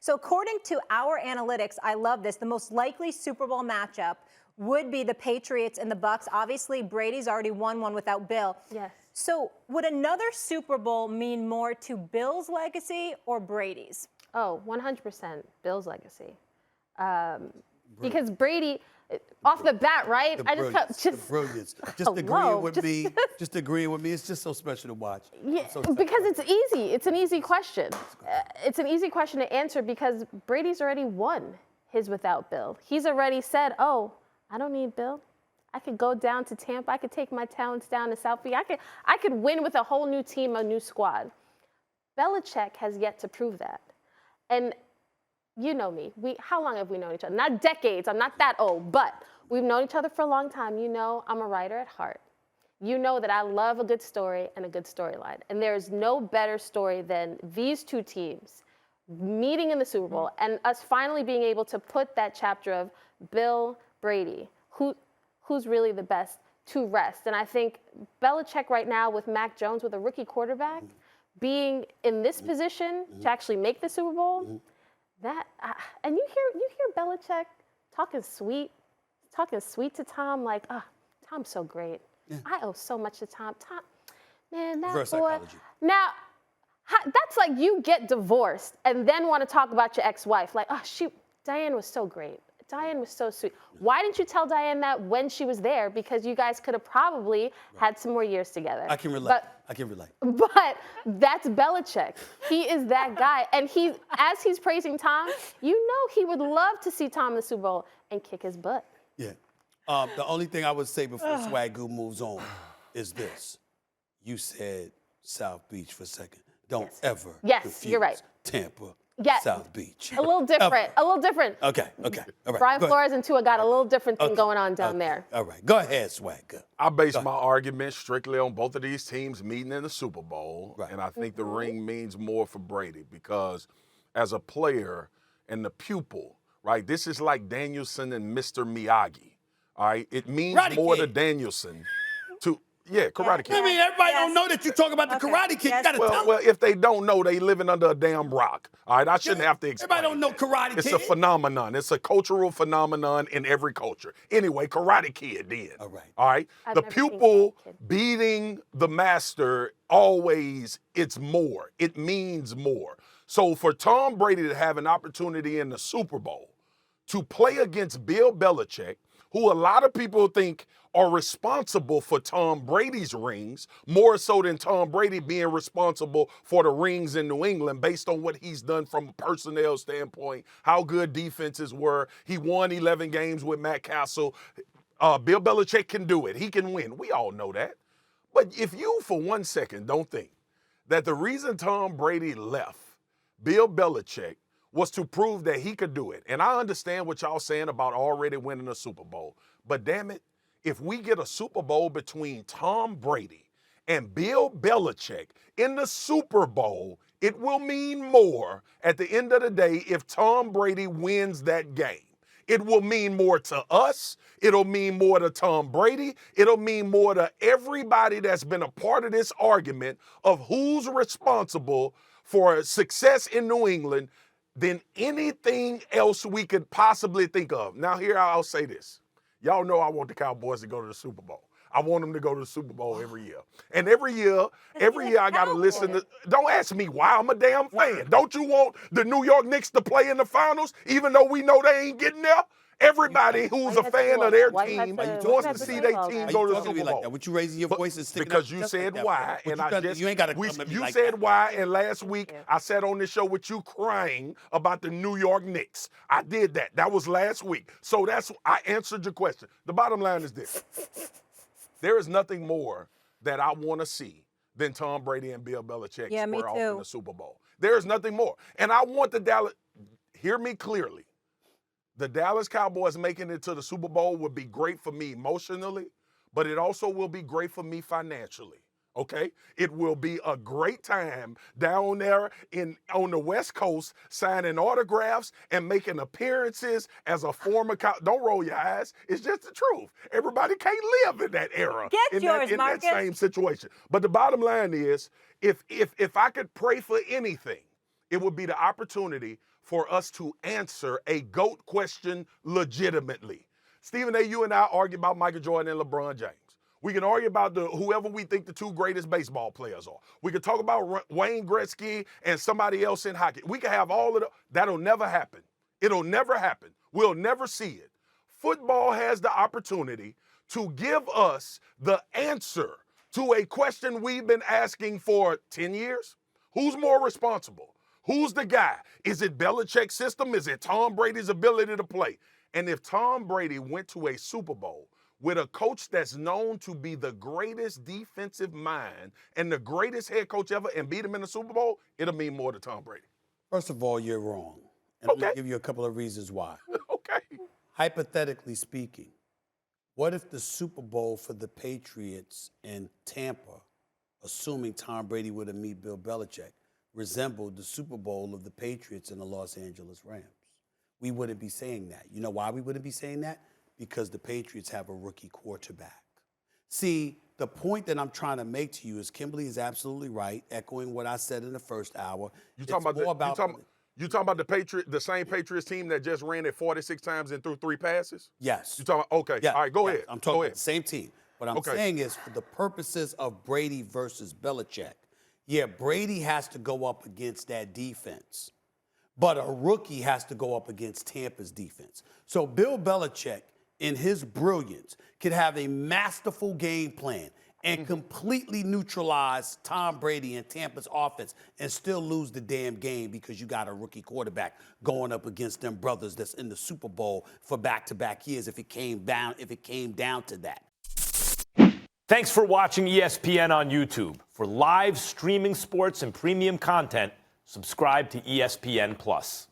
So according to our analytics, I love this, the most likely Super Bowl matchup would be the Patriots and the Bucks. Obviously, Brady's already won one without Bill. Yes. So would another Super Bowl mean more to Bill's legacy or Brady's? Oh, 100% Bill's legacy. Because Brady, off the bat, right? The brilliance. Just agreeing with me. Just agreeing with me. It's just so special to watch. Yeah, because it's easy. It's an easy question. It's an easy question to answer because Brady's already won his without Bill. He's already said, oh, I don't need Bill. I could go down to Tampa. I could take my talents down to South Beach. I could win with a whole new team, a new squad. Belichick has yet to prove that. And you know me. How long have we known each other? Not decades. I'm not that old, but we've known each other for a long time. You know I'm a writer at heart. You know that I love a good story and a good storyline. And there is no better story than these two teams meeting in the Super Bowl and us finally being able to put that chapter of Bill Brady, who's really the best, to rest. And I think Belichick right now with Mac Jones, with a rookie quarterback, being in this position to actually make the Super Bowl, and you hear Belichick talking sweet to Tom, like, oh, Tom's so great. Yeah. I owe so much to Tom. Tom, man, that Reverse boy. psychology. Now, that's like you get divorced and then want to talk about your ex-wife. Like, oh, Diane was so great. Diane was so sweet. Why didn't you tell Diane that when she was there? Because you guys could have probably had some more years together. I can relate. I can relate. But that's Belichick. He is that guy. And as he's praising Tom, you know he would love to see Tom in the Super Bowl and kick his butt. Yeah. The only thing I would say before Swagoo moves on is this. You said South Beach for a second. Don't ever confuse you're right. Tampa, Yes. South Beach. A little different. A little different. Okay. All right. Brian Flores and Tua got a little different thing going on down there. All right. Go ahead, Swagger. I base my argument strictly on both of these teams meeting in the Super Bowl. Right. And I think the ring means more for Brady because as a player and the pupil, right, this is like Danielson and Mr. Miyagi. All right. It means more to Danielson to Karate Kid. I mean, everybody don't know that you talk about the Karate Kid. You gotta tell them. Well, if they don't know, they living under a damn rock. All right, I shouldn't have to explain. Everybody don't know Karate Kid. It's a phenomenon. It's a cultural phenomenon in every culture. Anyway, Karate Kid then. All right. All right. The pupil beating the master always, it's more. It means more. So for Tom Brady to have an opportunity in the Super Bowl to play against Bill Belichick, who a lot of people think are responsible for Tom Brady's rings, more so than Tom Brady being responsible for the rings in New England based on what he's done from a personnel standpoint, how good defenses were. He won 11 games with Matt Castle. Bill Belichick can do it. He can win. We all know that. But if you, for 1 second, don't think that the reason Tom Brady left Bill Belichick was to prove that he could do it. And I understand what y'all saying about already winning a Super Bowl. But damn it, if we get a Super Bowl between Tom Brady and Bill Belichick in the Super Bowl, it will mean more at the end of the day if Tom Brady wins that game. It will mean more to us. It'll mean more to Tom Brady. It'll mean more to everybody that's been a part of this argument of who's responsible for success in New England than anything else we could possibly think of. Now, here I'll say this. Y'all know I want the Cowboys to go to the Super Bowl. I want them to go to the Super Bowl every year. And every year I got to listen to, don't ask me why, I'm a damn fan. Don't you want the New York Knicks to play in the finals, even though we know they ain't getting there? Everybody who's a fan of their team wants to see their team go to the Super Bowl. Would you raise your voice and stick Because you said why, and I just you ain't got to come at me you like said that. why, and last week I sat on this show with you crying about the New York Knicks. I did that. That was last week. So I answered your question. The bottom line is this: there is nothing more that I want to see than Tom Brady and Bill Belichick square off in the Super Bowl. There is nothing more, and I want the Dallas. Hear me clearly. The Dallas Cowboys making it to the Super Bowl would be great for me emotionally, but it also will be great for me financially, okay? It will be a great time down there on the West Coast signing autographs and making appearances as a former don't roll your eyes. It's just the truth. Everybody can't live in that era. Get yours, Marcus. That same situation. But the bottom line is, if I could pray for anything, it would be the opportunity for us to answer a GOAT question legitimately. Stephen A., you and I argue about Michael Jordan and LeBron James. We can argue about whoever we think the two greatest baseball players are. We can talk about Wayne Gretzky and somebody else in hockey. We can have all of the, that'll never happen. It'll never happen. We'll never see it. Football has the opportunity to give us the answer to a question we've been asking for 10 years. Who's more responsible? Who's the guy? Is it Belichick's system? Is it Tom Brady's ability to play? And if Tom Brady went to a Super Bowl with a coach that's known to be the greatest defensive mind and the greatest head coach ever and beat him in the Super Bowl, it'll mean more to Tom Brady. First of all, you're wrong. And I'm going to give you a couple of reasons why. Okay. Hypothetically speaking, what if the Super Bowl for the Patriots in Tampa, assuming Tom Brady would have met Bill Belichick, resembled the Super Bowl of the Patriots and the Los Angeles Rams? We wouldn't be saying that. You know why we wouldn't be saying that? Because the Patriots have a rookie quarterback. See, the point that I'm trying to make to you is Kimberly is absolutely right, echoing what I said in the first hour. You talking about the same Patriots team that just ran it 46 times and threw 3 passes? Yes. You talking about, okay. Yeah. All right, go ahead. I'm talking about the same team. What I'm saying is, for the purposes of Brady versus Belichick, yeah, Brady has to go up against that defense, but a rookie has to go up against Tampa's defense. So Bill Belichick, in his brilliance, could have a masterful game plan and completely neutralize Tom Brady and Tampa's offense and still lose the damn game because you got a rookie quarterback going up against them brothers that's in the Super Bowl for back-to-back years if it came down to that. Thanks for watching ESPN on YouTube. For live streaming sports and premium content, subscribe to ESPN+.